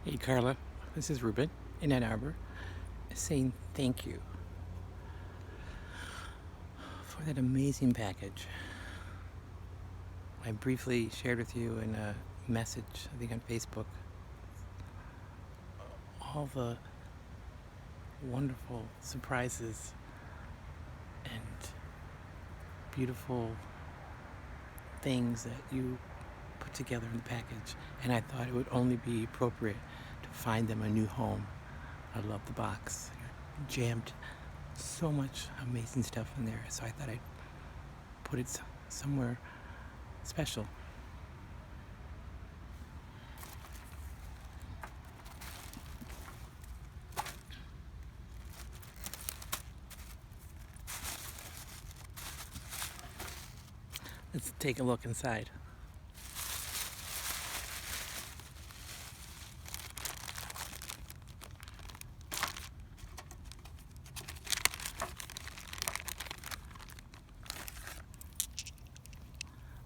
Hey Karla, this is Ruben in Ann Arbor saying thank you for that amazing package. I briefly shared with you in a message, I think on Facebook, all the wonderful surprises and beautiful things that you put together in the package, and I thought it would only be appropriate to find them a new home. I love the box. You jammed so much amazing stuff in there, so I thought I'd put it somewhere special. Let's take a look inside.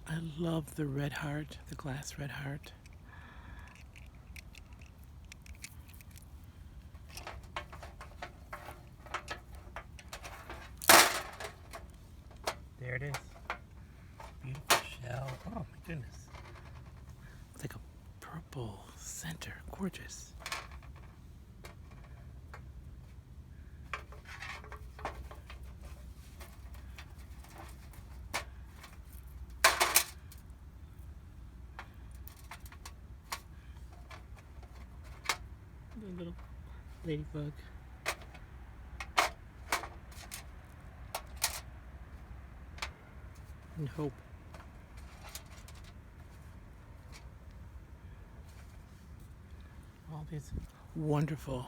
I love the red heart, the glass red heart. There it is. Beautiful shell. Oh my goodness. It's like a purple center. Gorgeous. The little ladybug. And hope. All these wonderful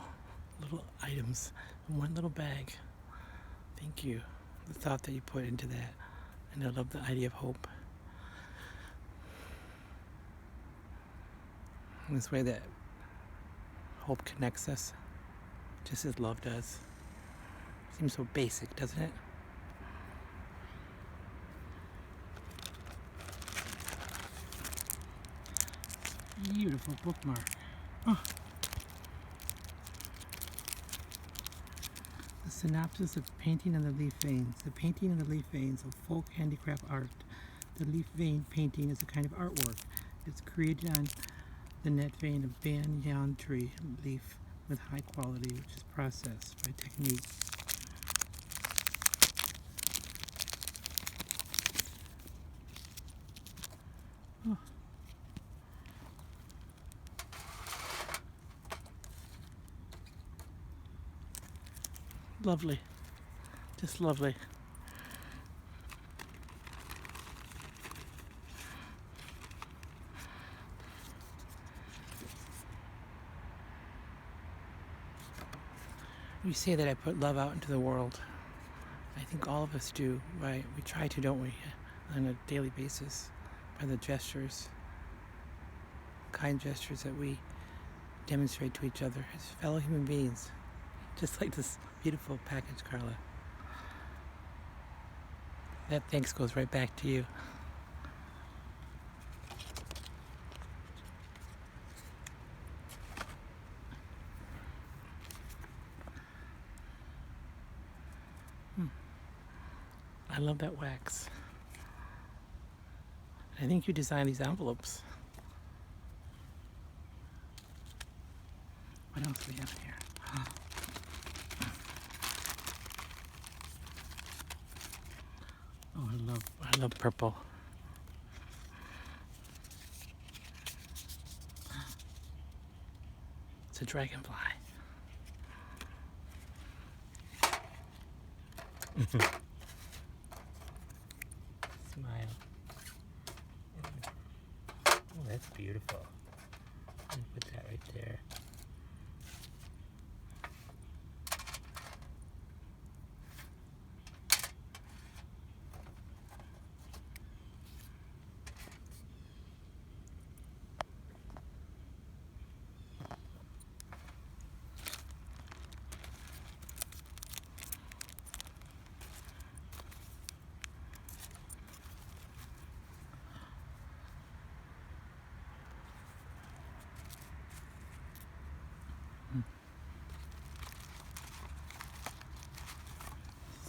little items in one little bag. Thank you. The thought that you put into that. And I love the idea of hope. In this way that hope connects us, just as love does. Seems so basic, doesn't it? Beautiful bookmark. Oh. The synopsis of Painting on the Leaf Veins. The painting on the leaf veins of folk handicraft art. The leaf vein painting is a kind of artwork. It's created on the net vein of banyan tree leaf with high quality, which is processed by technique. Oh. Lovely. Just lovely. You say that I put love out into the world. I think all of us do, right? We try to, don't we? On a daily basis, by the gestures, kind gestures that we demonstrate to each other as fellow human beings. Just like this beautiful package, Karla. That thanks goes right back to you. I love that wax. I think you designed these envelopes. What else do we have here? Oh, I love purple. It's a dragonfly. Smile. Oh, that's beautiful. Let me put that right there.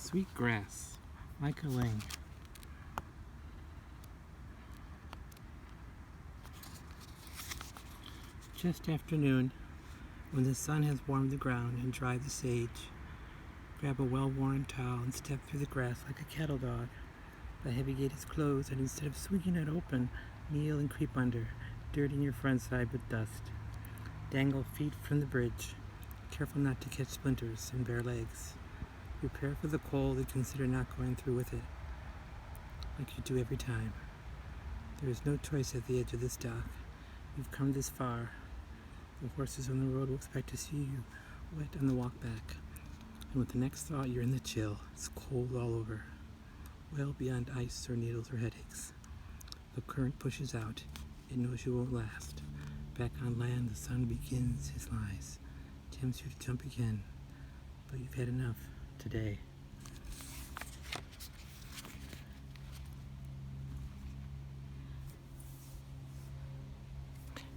Sweet grass, like a ling. Just afternoon, when the sun has warmed the ground and dried the sage, grab a well-worn towel and step through the grass like a cattle dog. The heavy gate is closed, and instead of swinging it open, kneel and creep under, dirtying your front side with dust. Dangle feet from the bridge, careful not to catch splinters and bare legs. Prepare for the cold and consider not going through with it, like you do every time. There is no choice at the edge of this dock. You've come this far. The horses on the road will expect to see you wet on the walk back. And with the next thought, you're in the chill. It's cold all over, well beyond ice or needles or headaches. The current pushes out. It knows you won't last. Back on land, the sun begins his lies. Tempts you to jump again, but you've had enough today.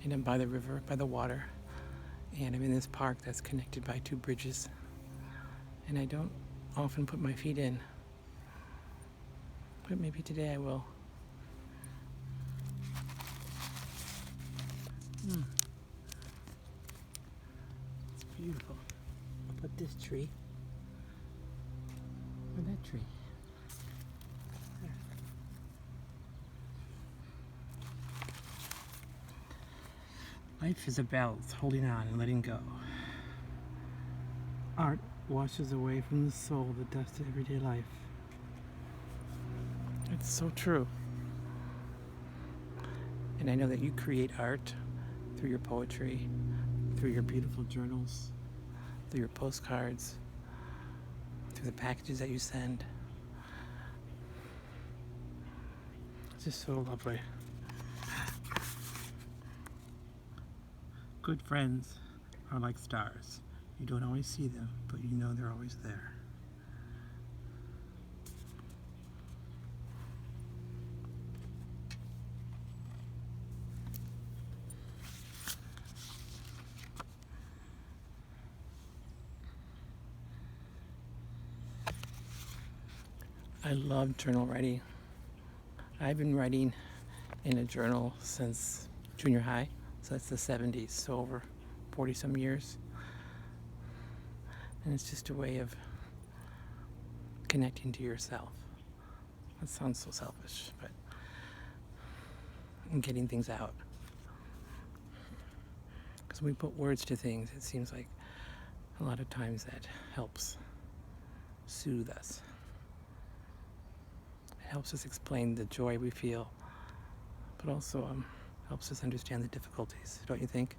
And I'm by the river, by the water, and I'm in this park that's connected by 2 bridges. And I don't often put my feet in, but maybe today I will. It's beautiful. I'll put this tree, or that tree. There. Life is about holding on and letting go. Art washes away from the soul the dust of everyday life. It's so true. And I know that you create art through your poetry, through your beautiful journals, through your postcards, through the packages that you send. It's just so lovely. Good friends are like stars. You don't always see them, but you know they're always there. I love journal writing. I've been writing in a journal since junior high, so that's the 70s, so over 40 some years. And it's just a way of connecting to yourself. That sounds so selfish, but and getting things out. Because when we put words to things, it seems like a lot of times that helps soothe us. It helps us explain the joy we feel, but also helps us understand the difficulties, don't you think?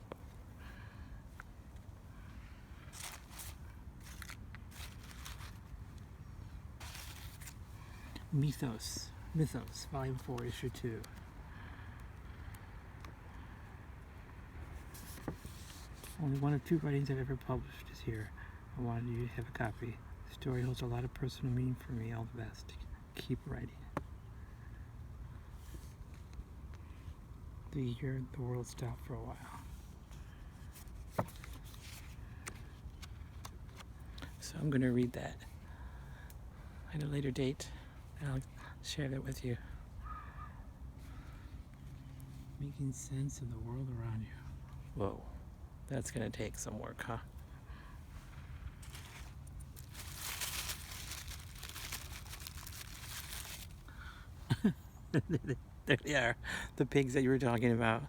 Mythos, Volume 4, Issue 2. Only one of 2 writings I've ever published is here. I wanted you to have a copy. The story holds a lot of personal meaning for me. All the best. Keep writing. The year the world stopped for a while. So I'm going to read that at a later date. I'll share that with you. Making sense of the world around you. Whoa, that's gonna take some work, huh? There they are, the pigs that you were talking about.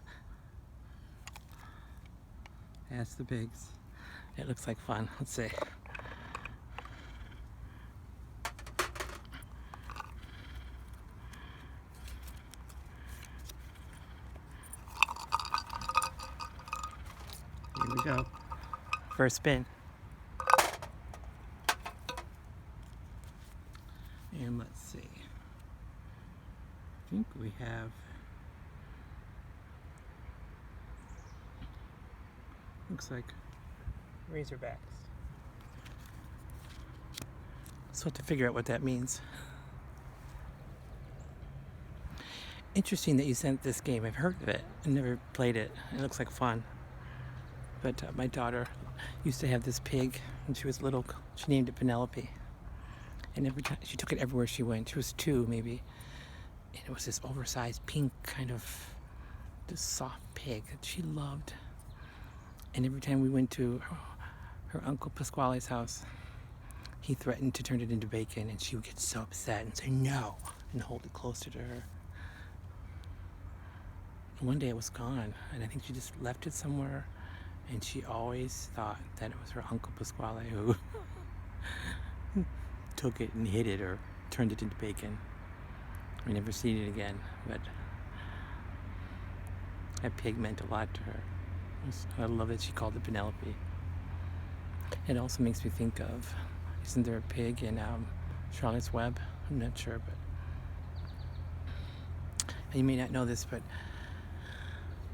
That's the pigs. It looks like fun. Let's see. Here we go. First spin. And let's see. I think we have looks like Razorbacks. So I have to figure out what that means. Interesting that you sent this game. I've heard of it and never played it. It looks like fun. But my daughter used to have this pig when she was little. She named it Penelope. And every time she took it everywhere she went. She was 2 maybe, and it was this oversized pink kind of this soft pig that she loved. And every time we went to her Uncle Pasquale's house, he threatened to turn it into bacon, and she would get so upset and say no and hold it closer to her. And one day it was gone, and I think she just left it somewhere, and she always thought that it was her Uncle Pasquale who took it and hid it or turned it into bacon. We never seen it again, but that pig meant a lot to her. I love that she called it Penelope. It also makes me think of, isn't there a pig in Charlotte's Web? I'm not sure, but and you may not know this, but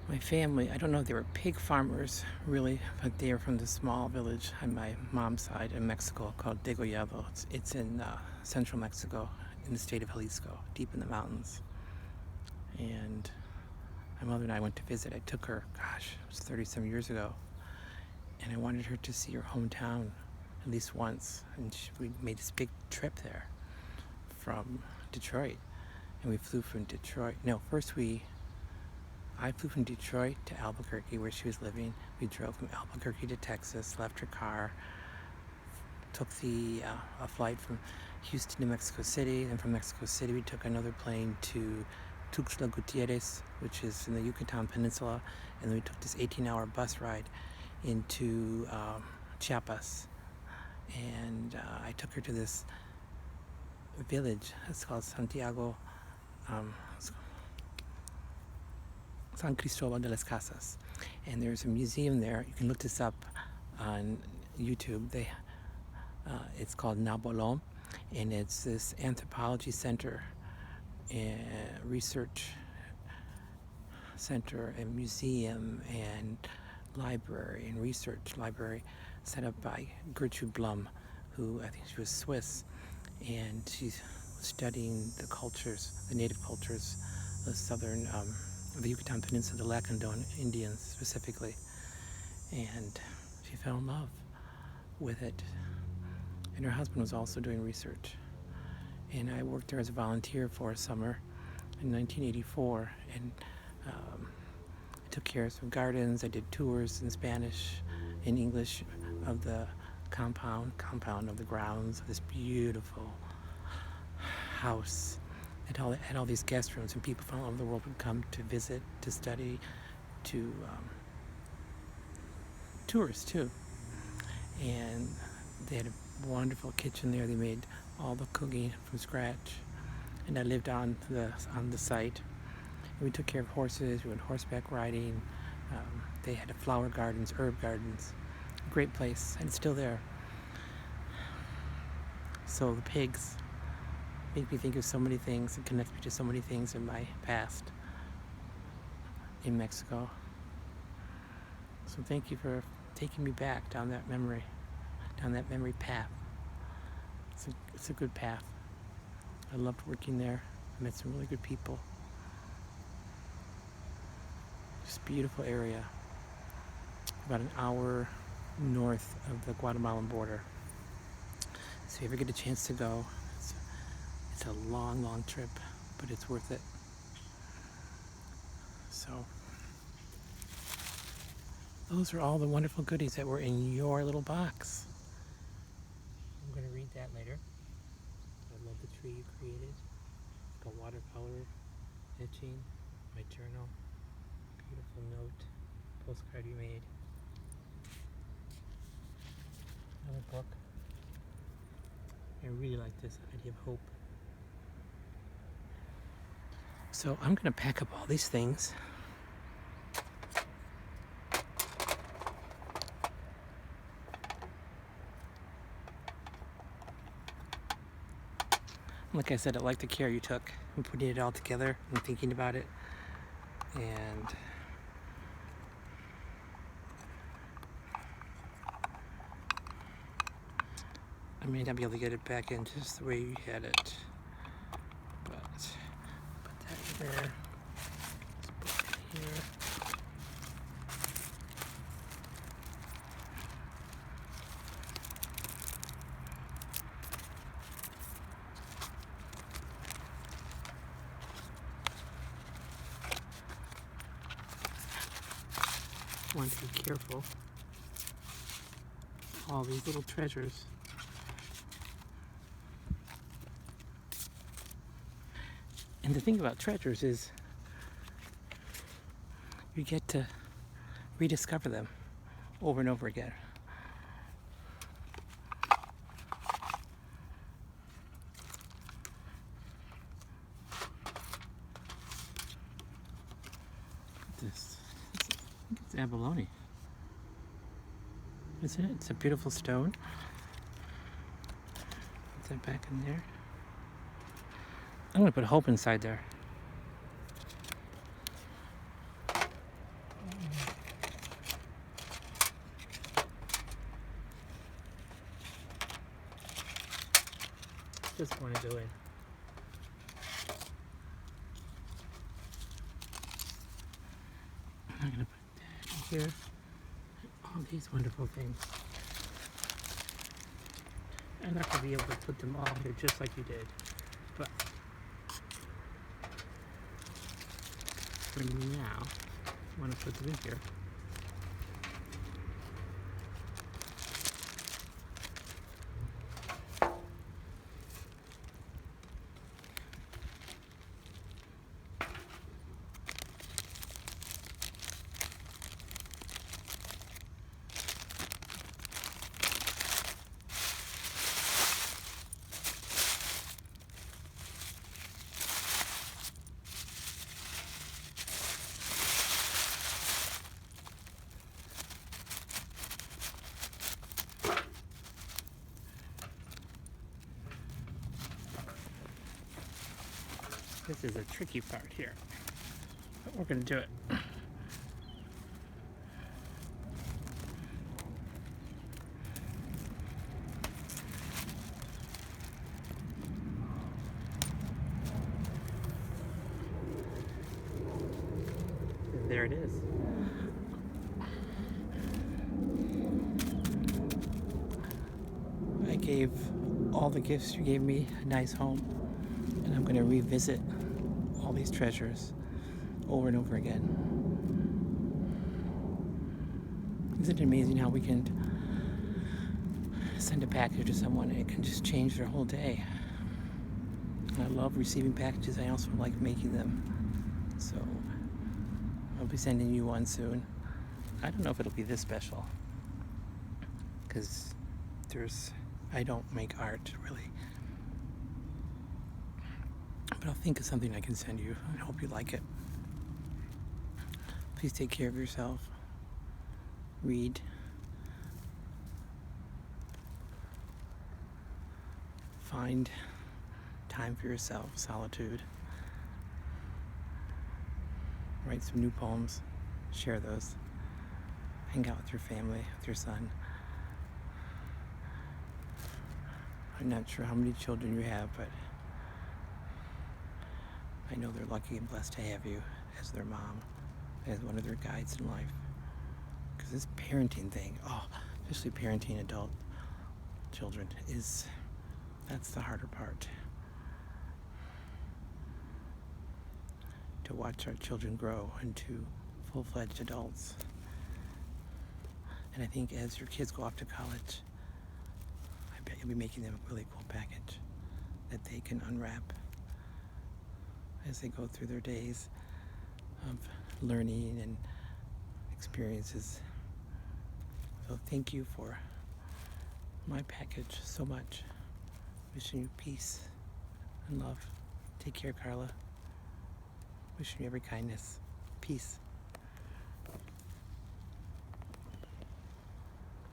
my family, I don't know if they were pig farmers really, but they are from the small village on my mom's side in Mexico called Degollado. It's in central Mexico, in the state of Jalisco, deep in the mountains. And my mother and I went to visit. I took her, gosh, it was 30-some years ago. And I wanted her to see her hometown at least once. And we made this big trip there from Detroit. And we flew from Detroit. No, first I flew from Detroit to Albuquerque, where she was living. We drove from Albuquerque to Texas, left her car, took a flight from Houston to Mexico City. And from Mexico City, we took another plane to Tuxtla Gutierrez, which is in the Yucatan Peninsula. And then we took this 18-hour bus ride into Chiapas. And I took her to this village. It's called Santiago, San Cristobal de las Casas. And there's a museum there. You can look this up on YouTube. It's called Nabolom, and it's this anthropology center, research center, and museum, and library, and research library set up by Gertrude Blum, who I think she was Swiss, and she's studying the cultures, the native cultures of southern, the Yucatan Peninsula, the Lacandon Indians specifically, and she fell in love with it. And her husband was also doing research. And I worked there as a volunteer for a summer in 1984, and I took care of some gardens. I did tours in Spanish, in English, of the compound of the grounds of this beautiful house. It had all these guest rooms, and people from all over the world would come to visit, to study, to tours too. And they had a wonderful kitchen there. They made all the cooking from scratch, and I lived on the site. And we took care of horses. We went horseback riding. They had flower gardens, herb gardens. Great place, and it's still there. So the pigs make me think of so many things and connect me to so many things in my past in Mexico. So thank you for taking me back down that memory path. It's a good path. I loved working there. I met some really good people. Just beautiful area. About an hour north of the Guatemalan border. So if you ever get a chance to go, it's a long, long trip, but it's worth it. So those are all the wonderful goodies that were in your little box. I'm going to read that later. I love the tree you created. It's got watercolor, etching, my journal, beautiful note, postcard you made. Another book. I really like this idea of hope. So I'm going to pack up all these things. Like I said, I like the care you took in putting it all together and thinking about it. And I may not be able to get it back in just the way you had it, but put that in there. Let's put it here. want to be careful. All these little treasures. And the thing about treasures is you get to rediscover them over and over again. This, I think it's abalone, isn't it? It's a beautiful stone. Put that back in there. I'm gonna put hope inside there. Just want to go in. I'm gonna put that in here. All these wonderful things. I'm not gonna be able to put them all here just like you did, but for now, I want to put them in here. This is a tricky part here, but we're going to do it. And there it is. I gave all the gifts you gave me a nice home, and I'm going to revisit all these treasures over and over again. Isn't it amazing how we can send a package to someone and it can just change their whole day? I love receiving packages. I also like making them. So I'll be sending you one soon. I don't know if it'll be this special because I don't make art really. But I'll think of something I can send you. I hope you like it. Please take care of yourself. Read. Find time for yourself, solitude. Write some new poems. Share those. Hang out with your family, with your son. I'm not sure how many children you have, but I know they're lucky and blessed to have you as their mom, as one of their guides in life. Because this parenting thing, especially parenting adult children, that's the harder part. To watch our children grow into full-fledged adults. And I think as your kids go off to college, I bet you'll be making them a really cool package that they can unwrap as they go through their days of learning and experiences. So thank you for my package so much. Wishing you peace and love. Take care, Karla. Wishing you every kindness. Peace.